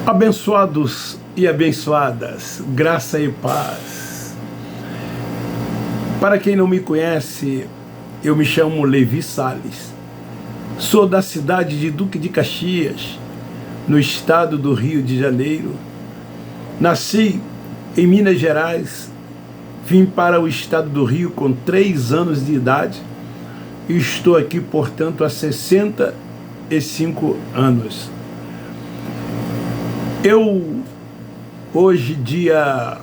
Abençoados e abençoadas, graça e paz. Para quem não me conhece, eu me chamo Levi Salles. Sou da cidade de Duque de Caxias, no estado do Rio de Janeiro. Nasci em Minas Gerais, vim para o estado do Rio com 3 anos de idade e estou aqui, portanto, há 65 anos. Eu, hoje, dia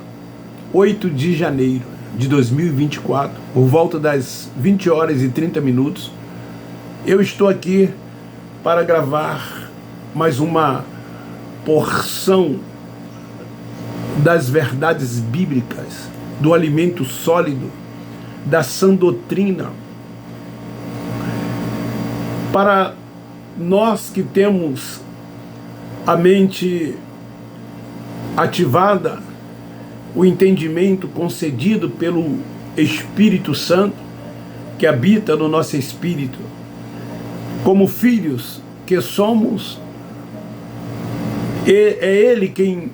8 de janeiro de 2024, por volta das 20 horas e 30 minutos, eu estou aqui para gravar mais uma porção das verdades bíblicas, do alimento sólido, da sã doutrina, para nós que temos a mente ativada, o entendimento concedido pelo Espírito Santo que habita no nosso espírito. Como filhos que somos, é Ele quem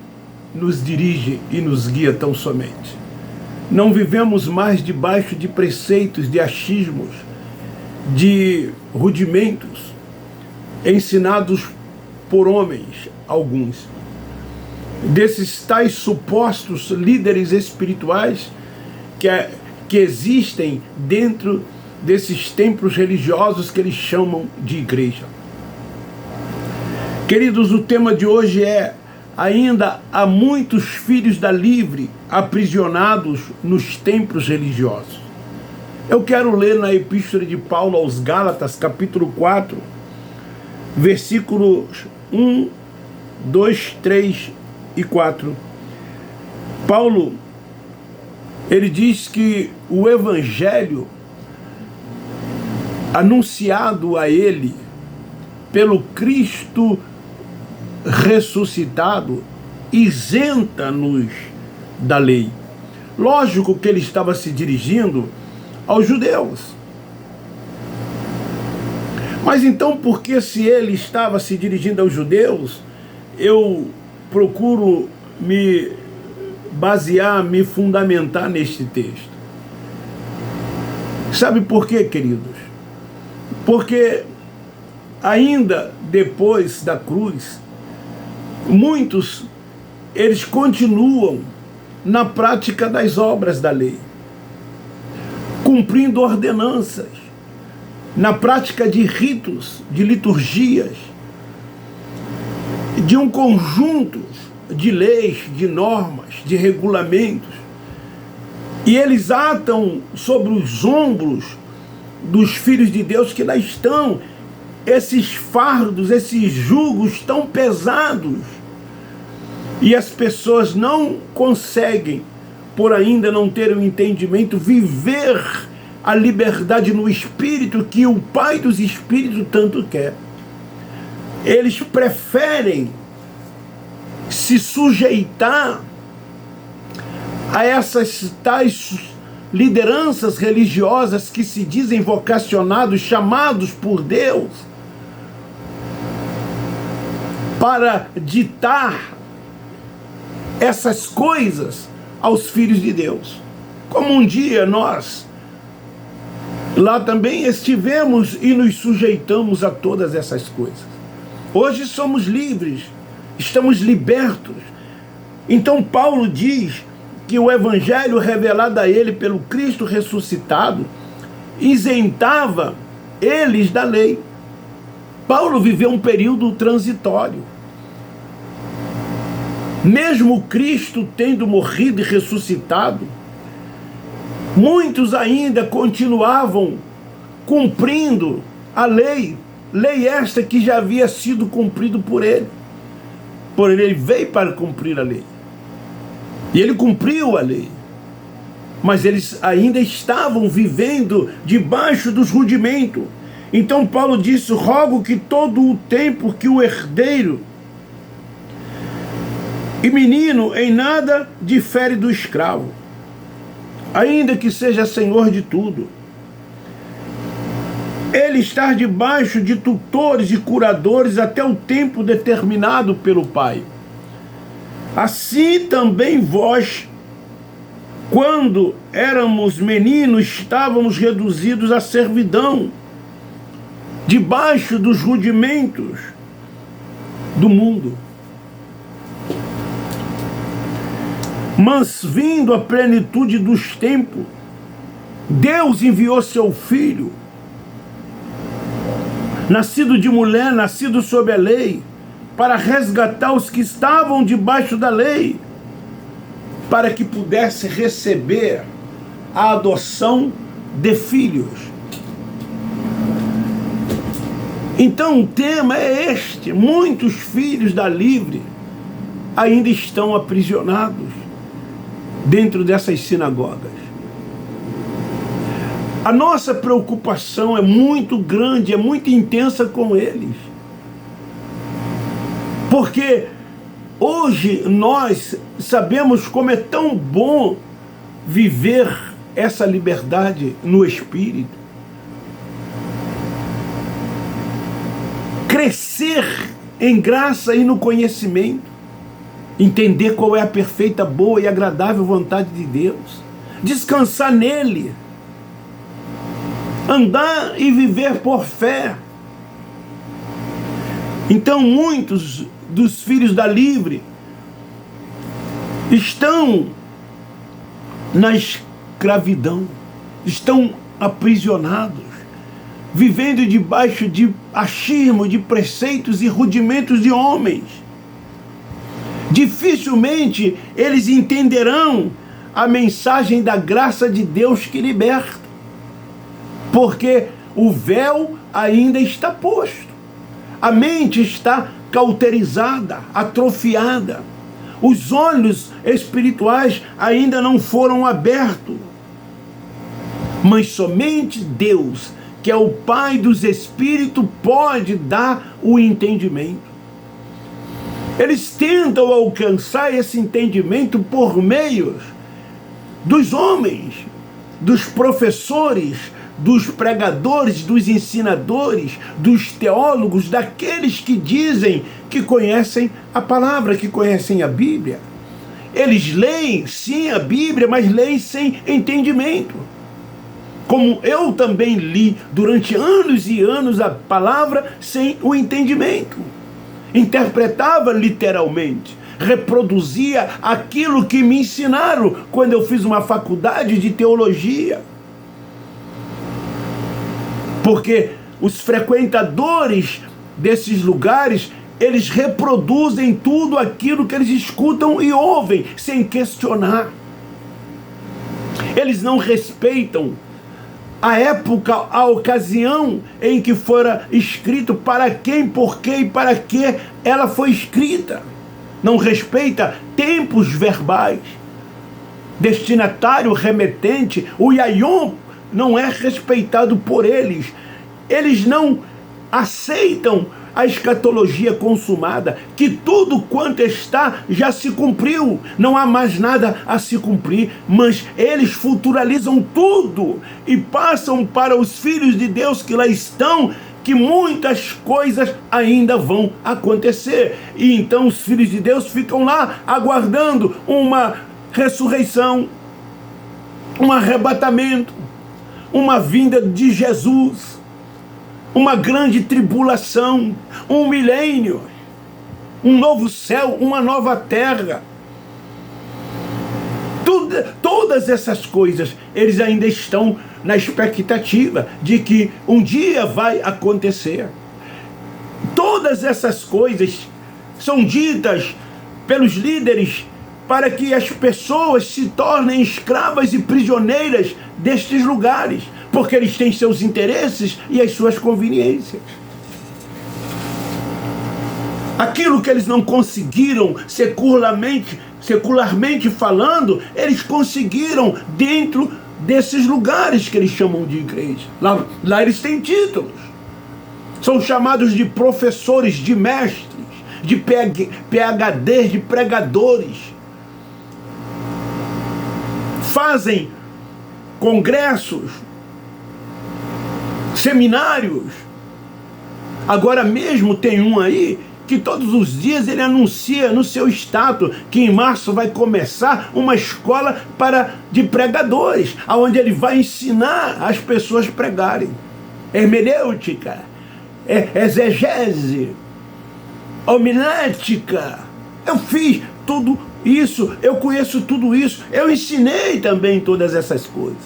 nos dirige e nos guia tão somente. Não vivemos mais debaixo de preceitos, de achismos, de rudimentos ensinados por homens, alguns, desses tais supostos líderes espirituais que existem dentro desses templos religiosos que eles chamam de igreja. Queridos, o tema de hoje é: ainda há muitos filhos da livre aprisionados nos templos religiosos. Eu quero ler na Epístola de Paulo aos Gálatas, capítulo 4, versículos 1, 2, 3 e 4. Paulo, ele diz que o evangelho anunciado a ele pelo Cristo ressuscitado isenta-nos da lei. Lógico que ele estava se dirigindo aos judeus. Mas então, por que, se ele estava se dirigindo aos judeus, eu procuro me basear, me fundamentar neste texto? Sabe por quê, queridos? Porque ainda depois da cruz, muitos, eles continuam na prática das obras da lei, cumprindo ordenanças, na prática de ritos, de liturgias, de um conjunto de leis, de normas, de regulamentos, e eles atam sobre os ombros dos filhos de Deus que lá estão esses fardos, esses jugos tão pesados, e as pessoas não conseguem, por ainda não terem o entendimento, viver a liberdade no Espírito que o Pai dos Espíritos tanto quer. Eles preferem se sujeitar a essas tais lideranças religiosas que se dizem vocacionados, chamados por Deus, para ditar essas coisas aos filhos de Deus. Como um dia nós lá também estivemos e nos sujeitamos a todas essas coisas. Hoje somos livres, estamos libertos. Então Paulo diz que o evangelho revelado a ele pelo Cristo ressuscitado isentava eles da lei. Paulo viveu um período transitório. Mesmo Cristo tendo morrido e ressuscitado, muitos ainda continuavam cumprindo a lei esta que já havia sido cumprida por ele. Porém, ele veio para cumprir a lei. E ele cumpriu a lei. Mas eles ainda estavam vivendo debaixo dos rudimentos. Então Paulo disse: rogo que todo o tempo que o herdeiro e menino em nada difere do escravo, ainda que seja senhor de tudo, ele estar debaixo de tutores e curadores até o tempo determinado pelo Pai. Assim também vós, quando éramos meninos, estávamos reduzidos à servidão, debaixo dos rudimentos do mundo. Mas vindo a plenitude dos tempos, Deus enviou seu Filho, nascido de mulher, nascido sob a lei, para resgatar os que estavam debaixo da lei, para que pudesse receber a adoção de filhos. Então o tema é este: muitos filhos da livre ainda estão aprisionados dentro dessas sinagogas. A nossa preocupação é muito grande, é muito intensa com eles. Porque hoje nós sabemos como é tão bom viver essa liberdade no Espírito. Crescer em graça e no conhecimento. Entender qual é a perfeita, boa e agradável vontade de Deus. Descansar nele. Andar e viver por fé. Então muitos dos filhos da livre estão na escravidão, estão aprisionados, vivendo debaixo de achismo, de preceitos e rudimentos de homens. Dificilmente eles entenderão a mensagem da graça de Deus que liberta, porque o véu ainda está posto, a mente está cauterizada, atrofiada, os olhos espirituais ainda não foram abertos, mas somente Deus, que é o Pai dos Espíritos, pode dar o entendimento. Eles tentam alcançar esse entendimento por meio dos homens, dos professores, dos pregadores, dos ensinadores, dos teólogos, daqueles que dizem que conhecem a palavra, que conhecem a Bíblia. Eles leem, sim, a Bíblia, mas leem sem entendimento. Como eu também li durante anos e anos a palavra sem o entendimento. Interpretava literalmente, reproduzia aquilo que me ensinaram quando eu fiz uma faculdade de teologia. Porque os frequentadores desses lugares, eles reproduzem tudo aquilo que eles escutam e ouvem, sem questionar. Eles não respeitam a época, a ocasião em que fora escrito, para quem, por quê e para que ela foi escrita. Não respeita tempos verbais. Destinatário, remetente, o Yayom não é respeitado por eles. Eles não aceitam a escatologia consumada, que tudo quanto está já se cumpriu, não há mais nada a se cumprir, mas eles futuralizam tudo e passam para os filhos de Deus que lá estão, que muitas coisas ainda vão acontecer. E então os filhos de Deus ficam lá aguardando uma ressurreição, um arrebatamento, uma vinda de Jesus, uma grande tribulação, um milênio, um novo céu, uma nova terra. Todas essas coisas, eles ainda estão na expectativa de que um dia vai acontecer. Todas essas coisas são ditas pelos líderes para que as pessoas se tornem escravas e prisioneiras destes lugares, porque eles têm seus interesses e as suas conveniências. Aquilo que eles não conseguiram secularmente falando, eles conseguiram dentro desses lugares que eles chamam de igreja. Lá eles têm títulos. São chamados de professores, de mestres, de PhDs, de pregadores. Fazem congressos, seminários. Agora mesmo tem um aí que todos os dias ele anuncia no seu status que em março vai começar uma escola de pregadores, onde ele vai ensinar as pessoas a pregarem. Hermenêutica, exegese, homilética. Eu fiz tudo isso, eu conheço tudo isso, eu ensinei também todas essas coisas.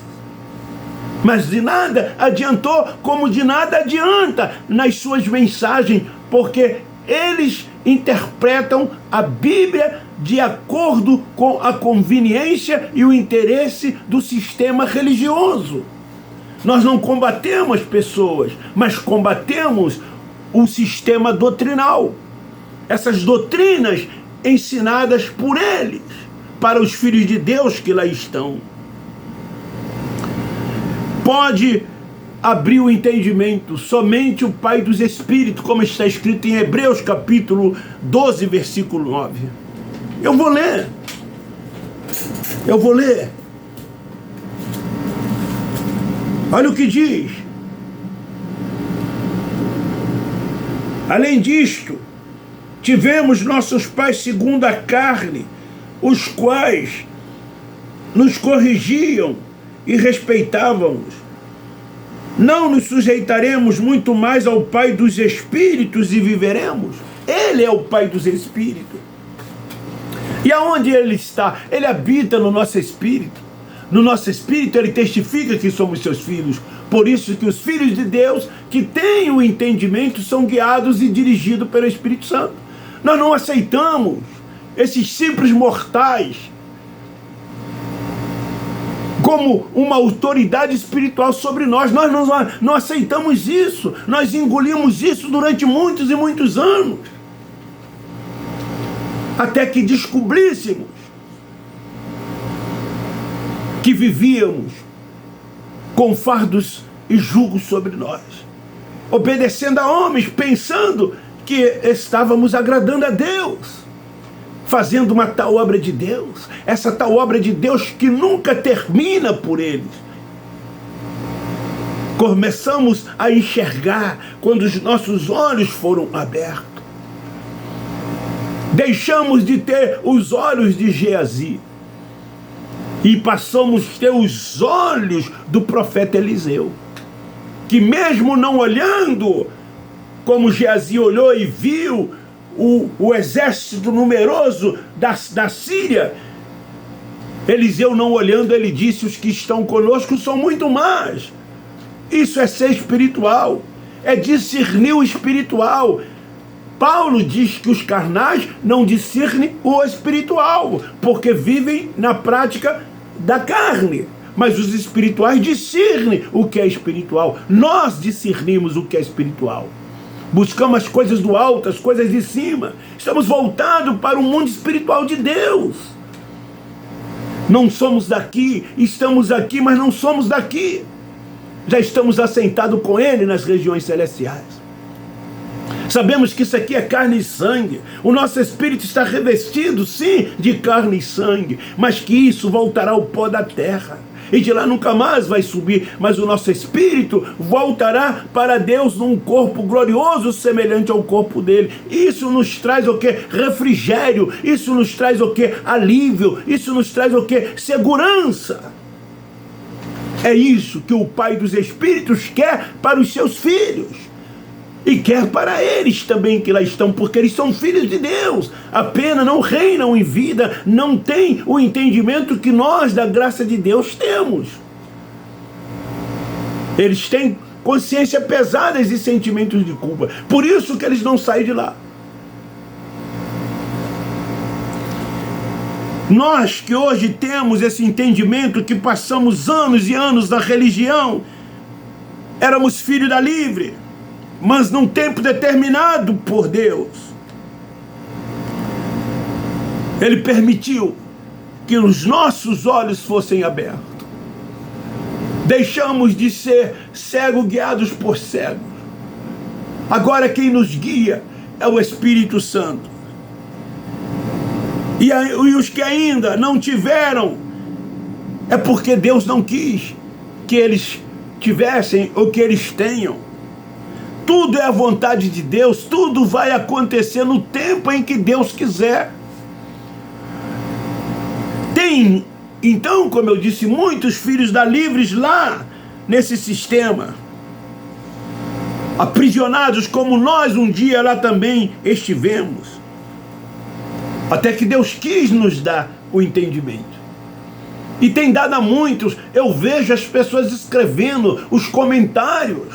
Mas de nada adiantou, como de nada adianta nas suas mensagens, porque eles interpretam a Bíblia de acordo com a conveniência e o interesse do sistema religioso. Nós não combatemos pessoas, mas combatemos o sistema doutrinal. Essas doutrinas ensinadas por eles, para os filhos de Deus que lá estão. Pode abrir o entendimento somente o Pai dos Espíritos, como está escrito em Hebreus capítulo 12, versículo 9. Eu vou ler. Olha o que diz. Além disto, tivemos nossos pais segundo a carne, os quais nos corrigiam e respeitávamos. Não nos sujeitaremos muito mais ao Pai dos Espíritos e viveremos? Ele é o Pai dos Espíritos. E aonde Ele está? Ele habita no nosso espírito. No nosso espírito Ele testifica que somos seus filhos. Por isso que os filhos de Deus que têm o entendimento são guiados e dirigidos pelo Espírito Santo. Nós não aceitamos esses simples mortais como uma autoridade espiritual sobre nós. Nós não aceitamos isso. Nós engolimos isso durante muitos e muitos anos. Até que descobríssemos que vivíamos com fardos e julgos sobre nós, obedecendo a homens, pensando que estávamos agradando a Deus, fazendo uma tal obra de Deus, essa tal obra de Deus que nunca termina por eles. Começamos a enxergar quando os nossos olhos foram abertos. Deixamos de ter os olhos de Geazi e passamos a ter os olhos do profeta Eliseu, que mesmo não olhando como Geazi olhou e viu o exército numeroso da Síria, Eliseu não olhando, ele disse: os que estão conosco são muito mais. Isso é ser espiritual, é discernir o espiritual. Paulo diz que os carnais não discernem o espiritual, porque vivem na prática da carne. Mas os espirituais discernem o que é espiritual. Nós discernimos o que é espiritual. Buscamos as coisas do alto, as coisas de cima. Estamos voltados para o mundo espiritual de Deus. Não somos daqui, estamos aqui, mas não somos daqui. Já estamos assentados com Ele nas regiões celestiais. Sabemos que isso aqui é carne e sangue. O nosso espírito está revestido, sim, de carne e sangue, mas que isso voltará ao pó da terra. E de lá nunca mais vai subir, mas o nosso espírito voltará para Deus num corpo glorioso semelhante ao corpo dele. Isso nos traz o quê? Refrigério. Isso nos traz o quê? Alívio. Isso nos traz o quê? Segurança. É isso que o Pai dos Espíritos quer para os seus filhos. E quer para eles também que lá estão, porque eles são filhos de Deus. Apenas não reinam em vida, não têm o entendimento que nós, da graça de Deus, temos. Eles têm consciência pesada e sentimentos de culpa. Por isso que eles não saem de lá. Nós que hoje temos esse entendimento, que passamos anos e anos na religião, éramos filhos da livre, mas num tempo determinado por Deus, Ele permitiu que os nossos olhos fossem abertos. Deixamos de ser cegos guiados por cegos. Agora quem nos guia é o Espírito Santo. E os que ainda não tiveram, é porque Deus não quis que eles tivessem ou que eles tenham. Tudo é a vontade de Deus, tudo vai acontecer no tempo em que Deus quiser. Tem, então, como eu disse, muitos filhos da livres lá nesse sistema, aprisionados como nós um dia lá também estivemos, até que Deus quis nos dar o entendimento. E tem dado a muitos. Eu vejo as pessoas escrevendo os comentários,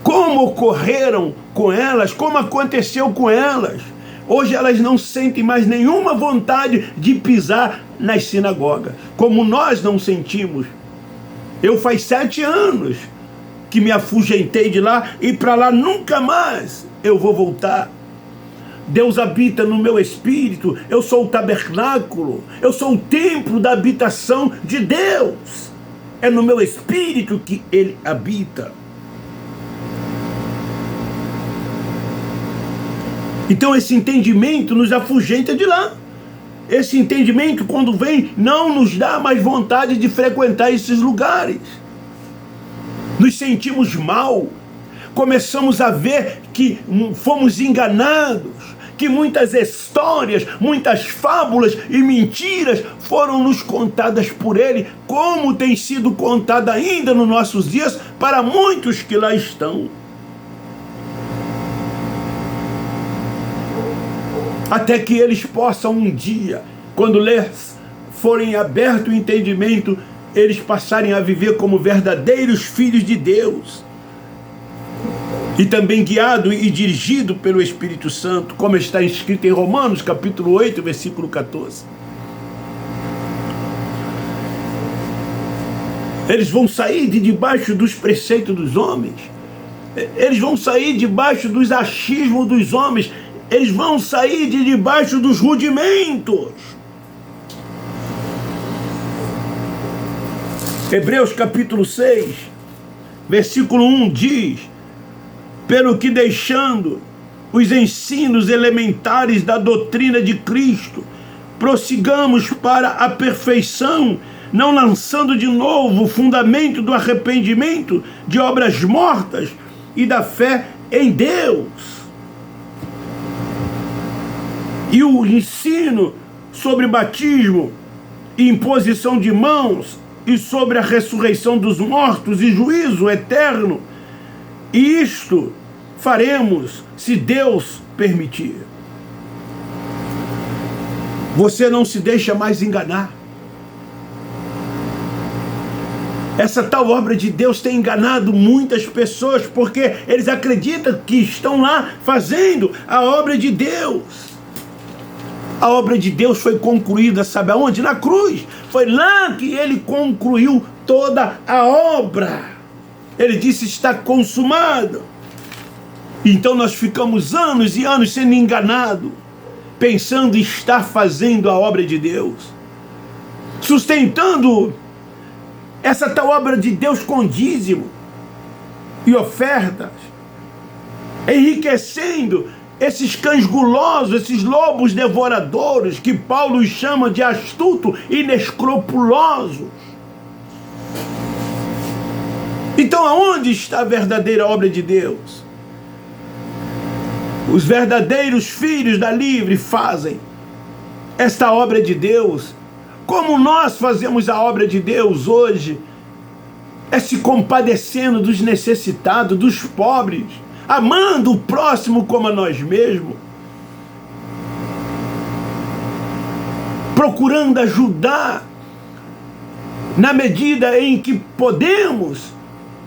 como ocorreram com elas, como aconteceu com elas. Hoje elas não sentem mais nenhuma vontade de pisar nas sinagogas, como nós não sentimos. Eu faz 7 anos que me afugentei de lá, e para lá nunca mais eu vou voltar. Deus habita no meu espírito, eu sou o tabernáculo, eu sou o templo da habitação de Deus. É no meu espírito que Ele habita. Então esse entendimento nos afugenta de lá. Esse entendimento, quando vem, não nos dá mais vontade de frequentar esses lugares. Nos sentimos mal, começamos a ver que fomos enganados, que muitas histórias, muitas fábulas e mentiras foram nos contadas por Ele, como tem sido contada ainda nos nossos dias para muitos que lá estão. Até que eles possam um dia, quando lhes forem aberto o entendimento, eles passarem a viver como verdadeiros filhos de Deus, e também guiado e dirigido pelo Espírito Santo, como está escrito em Romanos capítulo 8, versículo 14. Eles vão sair de debaixo dos preceitos dos homens, eles vão sair debaixo dos achismos dos homens, eles vão sair de debaixo dos rudimentos. Hebreus capítulo 6, versículo 1 diz: pelo que, deixando os ensinos elementares da doutrina de Cristo, prossigamos para a perfeição, não lançando de novo o fundamento do arrependimento de obras mortas e da fé em Deus. E o ensino sobre batismo e imposição de mãos, e sobre a ressurreição dos mortos e juízo eterno, e isto faremos se Deus permitir. Você não se deixa mais enganar. Essa tal obra de Deus tem enganado muitas pessoas, porque eles acreditam que estão lá fazendo a obra de Deus. A obra de Deus foi concluída, sabe aonde? Na cruz. Foi lá que Ele concluiu toda a obra. Ele disse: está consumado. Então nós ficamos anos e anos sendo enganados, pensando em estar fazendo a obra de Deus, sustentando essa tal obra de Deus com dízimo e ofertas, enriquecendo esses cães gulosos, esses lobos devoradores, que Paulo chama de astuto e inescrupulosos. Então aonde está a verdadeira obra de Deus? Os verdadeiros filhos da livre fazem esta obra de Deus, como nós fazemos a obra de Deus hoje, é se compadecendo dos necessitados, dos pobres, amando o próximo como a nós mesmos, procurando ajudar na medida em que podemos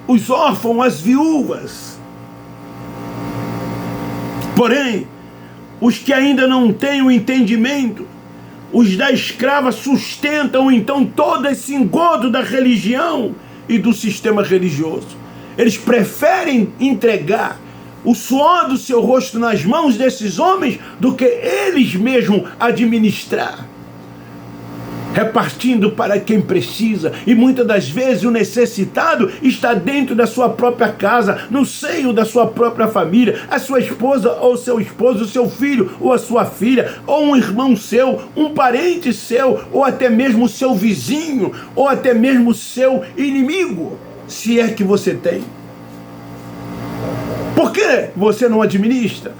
os órfãos, as viúvas. Porém, os que ainda não têm o entendimento, os da escrava, sustentam então todo esse engodo da religião e do sistema religioso. Eles preferem entregar o suor do seu rosto nas mãos desses homens do que eles mesmos administrar, repartindo para quem precisa. E muitas das vezes o necessitado está dentro da sua própria casa, no seio da sua própria família, a sua esposa ou seu esposo, o seu filho ou a sua filha, ou um irmão seu, um parente seu, ou até mesmo o seu vizinho, ou até mesmo o seu inimigo, se é que você tem. Por que você não administra?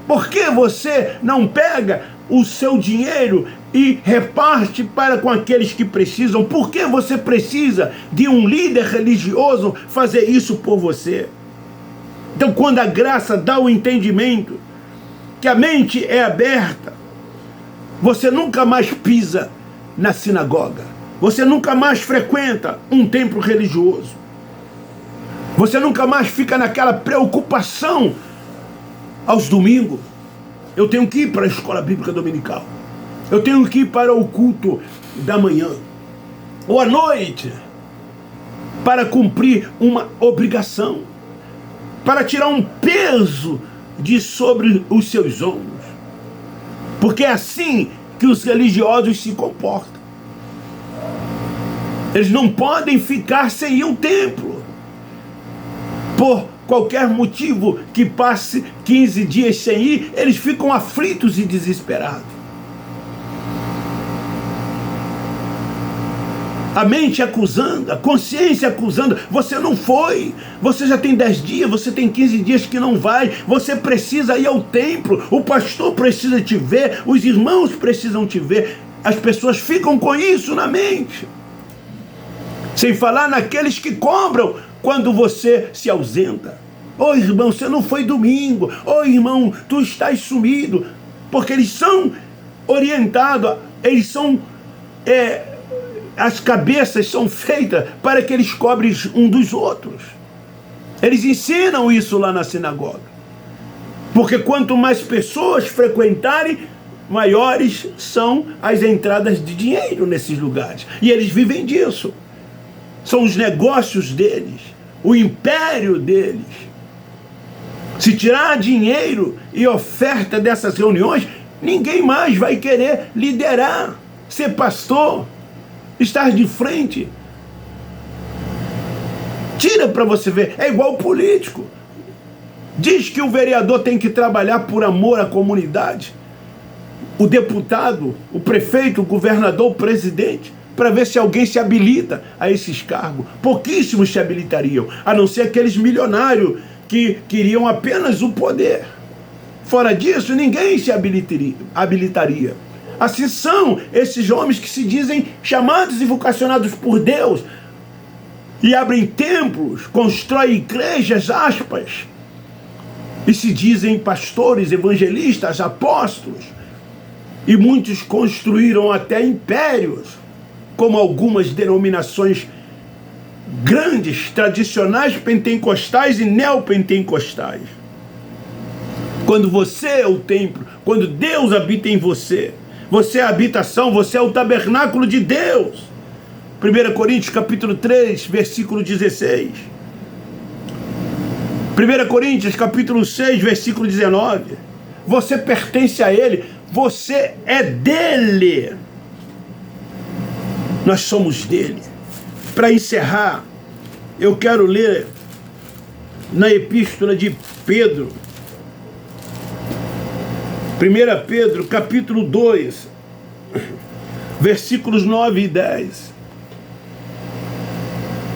Por que você não pega o seu dinheiro e reparte para com aqueles que precisam? Por que você precisa de um líder religioso fazer isso por você? Então, quando a graça dá o entendimento que a mente é aberta, você nunca mais pisa na sinagoga. Você nunca mais frequenta um templo religioso. Você nunca mais fica naquela preocupação aos domingos. Eu tenho que ir para a escola bíblica dominical. Eu tenho que ir para o culto da manhã. Ou à noite, para cumprir uma obrigação. Para tirar um peso de sobre os seus ombros. Porque é assim que os religiosos se comportam. Eles não podem ficar sem ir ao templo. Por qualquer motivo que passe 15 dias sem ir, eles ficam aflitos e desesperados. A mente acusando, a consciência acusando, você não foi, você já tem 10 dias, você tem 15 dias que não vai, você precisa ir ao templo, o pastor precisa te ver, os irmãos precisam te ver, as pessoas ficam com isso na mente. Sem falar naqueles que cobram quando você se ausenta. Ô irmão, você não foi domingo, ô irmão, tu estás sumido, porque eles são orientados, eles são... as cabeças são feitas para que eles cobrem um dos outros. Eles ensinam isso lá na sinagoga. Porque quanto mais pessoas frequentarem, maiores são as entradas de dinheiro nesses lugares. E eles vivem disso. São os negócios deles, o império deles. Se tirar dinheiro e oferta dessas reuniões, ninguém mais vai querer liderar, ser pastor, estar de frente. Tira para você ver, é igual político. Diz que o vereador tem que trabalhar por amor à comunidade. O deputado, o prefeito, o governador, o presidente, para ver se alguém se habilita a esses cargos. Pouquíssimos se habilitariam, a não ser aqueles milionários que queriam apenas o poder. Fora disso, ninguém se habilitaria. Assim são esses homens que se dizem chamados e vocacionados por Deus e abrem templos, constroem igrejas, aspas, e se dizem pastores, evangelistas, apóstolos, e muitos construíram até impérios, como algumas denominações grandes, tradicionais, pentecostais e neopentecostais. Quando você é o templo, quando Deus habita em você, você é a habitação, você é o tabernáculo de Deus. 1 Coríntios capítulo 3, versículo 16. 1 Coríntios capítulo 6, versículo 19. Você pertence a Ele, você é dele. Nós somos dele. Para encerrar, eu quero ler na epístola de Pedro, 1 Pedro, capítulo 2, versículos 9 e 10.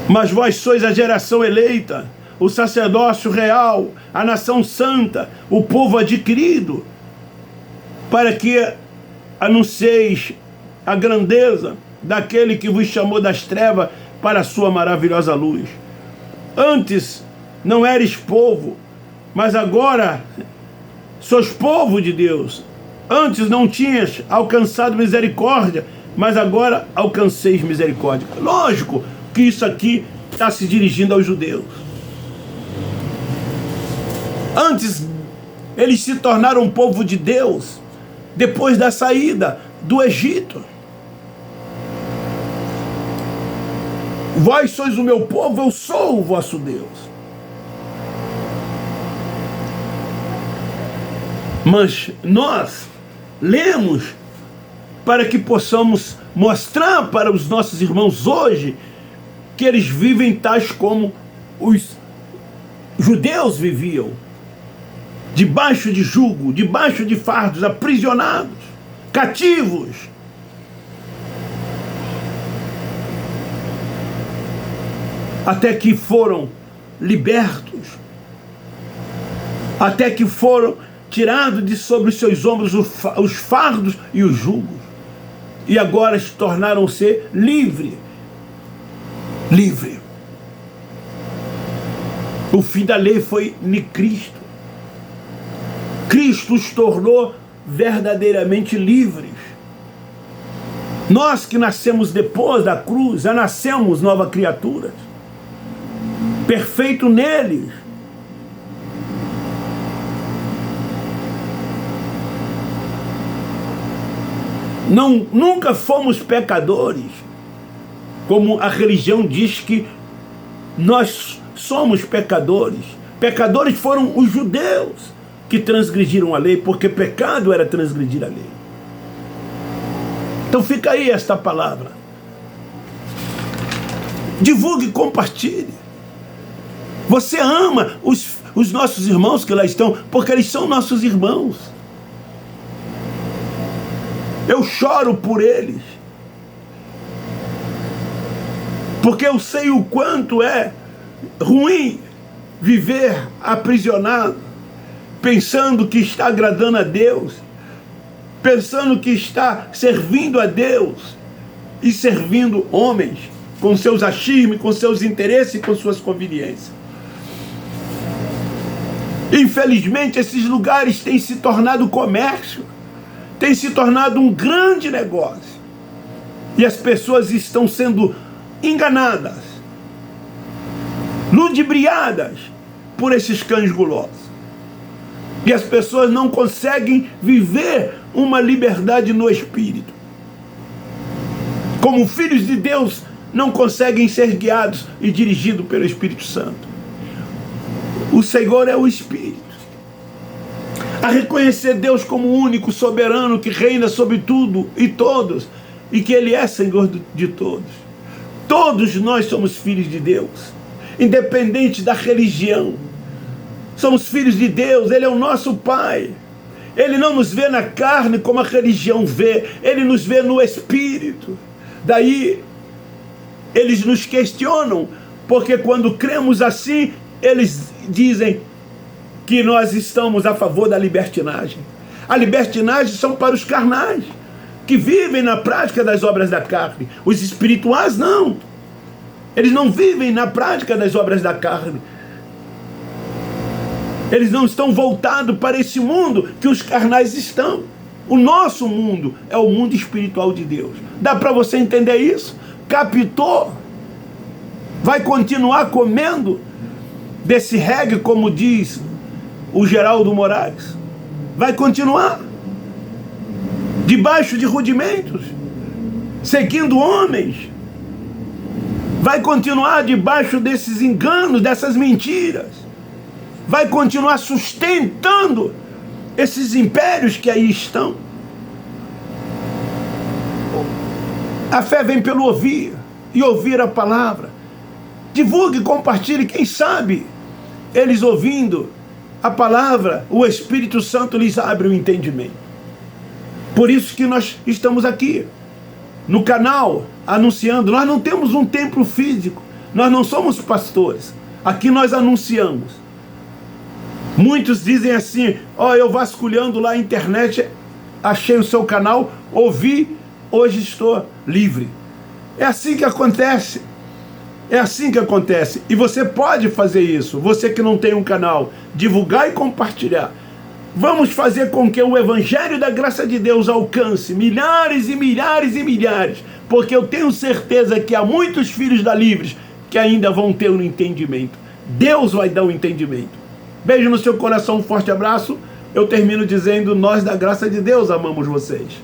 Mas vós sois a geração eleita, o sacerdócio real, a nação santa, o povo adquirido, para que anuncieis a grandeza daquele que vos chamou das trevas para a sua maravilhosa luz. Antes não eres povo, mas agora sois povo de Deus. Antes não tinhas alcançado misericórdia, mas agora alcanceis misericórdia. Lógico que isso aqui está se dirigindo aos judeus. Antes eles se tornaram povo de Deus depois da saída do Egito. Vós sois o meu povo, eu sou o vosso Deus. Mas nós lemos para que possamos mostrar para os nossos irmãos hoje que eles vivem tais como os judeus viviam, debaixo de jugo, debaixo de fardos, aprisionados, cativos. Até que foram libertos até que foram tirados de sobre os seus ombros os fardos e os jugos, e agora se tornaram-se livres. O fim da lei foi em Cristo. Cristo os tornou verdadeiramente livres. Nós que nascemos depois da cruz, já nascemos novas criaturas, perfeito neles. Nunca fomos pecadores, como a religião diz que nós somos pecadores. Pecadores foram os judeus que transgrediram a lei, porque pecado era transgredir a lei. Então fica aí esta palavra. Divulgue e compartilhe. Você ama os nossos irmãos que lá estão, porque eles são nossos irmãos. Eu choro por eles, porque eu sei o quanto é ruim viver aprisionado, pensando que está agradando a Deus, pensando que está servindo a Deus e servindo homens com seus achismos, com seus interesses e com suas conveniências. Infelizmente, esses lugares têm se tornado comércio, têm se tornado um grande negócio, e as pessoas estão sendo enganadas, ludibriadas por esses cães gulosos. E as pessoas não conseguem viver uma liberdade no espírito. Como filhos de Deus, não conseguem ser guiados e dirigidos pelo Espírito Santo. O Senhor é o Espírito. A reconhecer Deus como o único soberano que reina sobre tudo e todos, e que Ele é Senhor de todos. Todos nós somos filhos de Deus, independente da religião. Somos filhos de Deus, Ele é o nosso Pai. Ele não nos vê na carne como a religião vê, Ele nos vê no Espírito. Daí, eles nos questionam, porque quando cremos assim, eles dizem que nós estamos a favor da libertinagem. A libertinagem são para os carnais, que vivem na prática das obras da carne. Os espirituais não. Eles não vivem na prática das obras da carne. Eles não estão voltados para esse mundo que os carnais estão. O nosso mundo é o mundo espiritual de Deus. Dá para você entender isso? Captou? Vai continuar comendo desse reggae, como diz o Geraldo Moraes? Vai continuar debaixo de rudimentos, seguindo homens? Vai continuar debaixo desses enganos, dessas mentiras? Vai continuar sustentando esses impérios que aí estão? A fé vem pelo ouvir, e ouvir a palavra. Divulgue e compartilhe, quem sabe eles ouvindo a palavra, o Espírito Santo lhes abre o entendimento. Por isso que nós estamos aqui no canal anunciando. Nós não temos um templo físico, nós não somos pastores. Aqui nós anunciamos. Muitos dizem assim: ó, eu vasculhando lá a internet, achei o seu canal, ouvi, hoje estou livre. É assim que acontece. É assim que acontece. E você pode fazer isso. Você que não tem um canal, divulgar e compartilhar. Vamos fazer com que o Evangelho da Graça de Deus alcance milhares e milhares e milhares. Porque eu tenho certeza que há muitos filhos da Livres que ainda vão ter um entendimento. Deus vai dar um entendimento. Beijo no seu coração, um forte abraço. Eu termino dizendo: nós da graça de Deus amamos vocês.